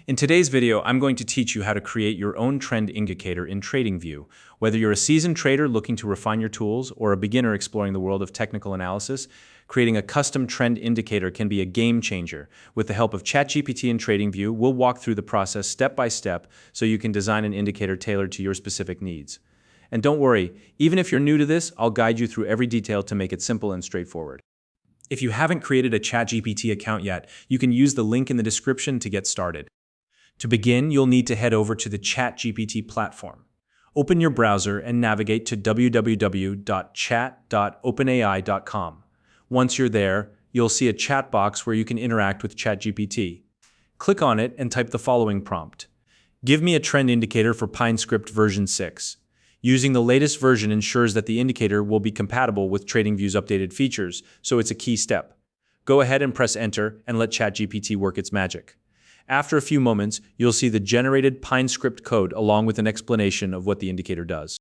In today's video, I'm going to teach you how to create your own trend indicator in Tradingview. Whether you're a seasoned trader looking to refine your tools or a beginner exploring the world of technical analysis, creating a custom trend indicator can be a game changer. With the help of ChatGPT and Tradingview, we'll walk through the process step by step so you can design an indicator tailored to your specific needs. And don't worry, even if you're new to this, I'll guide you through every detail to make it simple and straightforward. If you haven't created a ChatGPT account yet, you can use the link in the description to get started. To begin, you'll need to head over to the ChatGPT platform. Open your browser and navigate to www.chat.openai.com. Once you're there, you'll see a chat box where you can interact with ChatGPT. Click on it and type the following prompt. Give me a trend indicator for PineScript version 6. Using the latest version ensures that the indicator will be compatible with Tradingview's updated features, so it's a key step. Go ahead and press enter and let ChatGPT work its magic. After a few moments, you'll see the generated PineScript code along with an explanation of what the indicator does.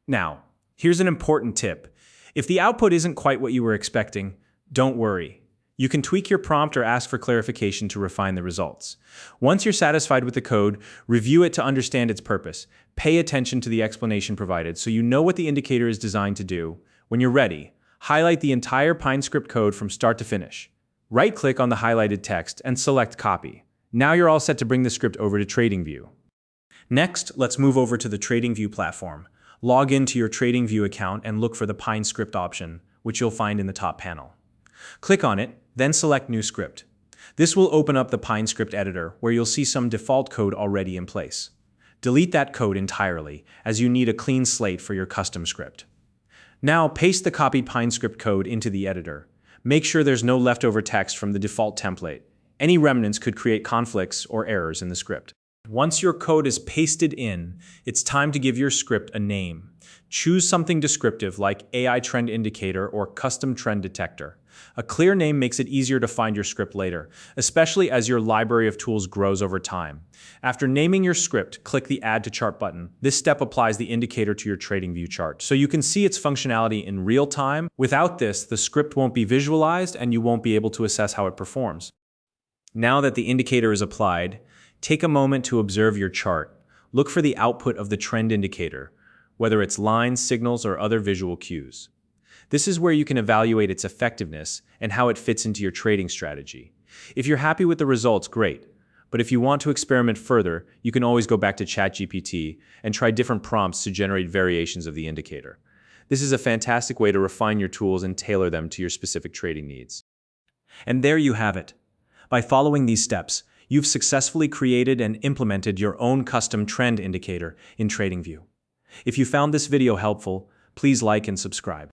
Now, here's an important tip. If the output isn't quite what you were expecting, don't worry. You can tweak your prompt or ask for clarification to refine the results. Once you're satisfied with the code, review it to understand its purpose. Pay attention to the explanation provided so you know what the indicator is designed to do. When you're ready, highlight the entire PineScript code from start to finish. Right-click on the highlighted text and select Copy. Now you're all set to bring the script over to Tradingview. Next, let's move over to the Tradingview platform. Log into your Tradingview account and look for the PineScript option, which you'll find in the top panel. Click on it, then select New Script. This will open up the PineScript editor, where you'll see some default code already in place. Delete that code entirely, as you need a clean slate for your custom script. Now, paste the copied PineScript code into the editor. Make sure there's no leftover text from the default template. Any remnants could create conflicts or errors in the script. Once your code is pasted in, it's time to give your script a name. Choose something descriptive like AI Trend Indicator or Custom Trend Detector. A clear name makes it easier to find your script later, especially as your library of tools grows over time. After naming your script, click the Add to Chart button. This step applies the indicator to your Tradingview chart, so you can see its functionality in real time. Without this, the script won't be visualized and you won't be able to assess how it performs. Now that the indicator is applied, take a moment to observe your chart. Look for the output of the trend indicator, whether it's lines, signals, or other visual cues. This is where you can evaluate its effectiveness and how it fits into your trading strategy. If you're happy with the results, great. But if you want to experiment further, you can always go back to ChatGPT and try different prompts to generate variations of the indicator. This is a fantastic way to refine your tools and tailor them to your specific trading needs. And there you have it. By following these steps, you've successfully created and implemented your own custom trend indicator in Tradingview. If you found this video helpful, please like and subscribe.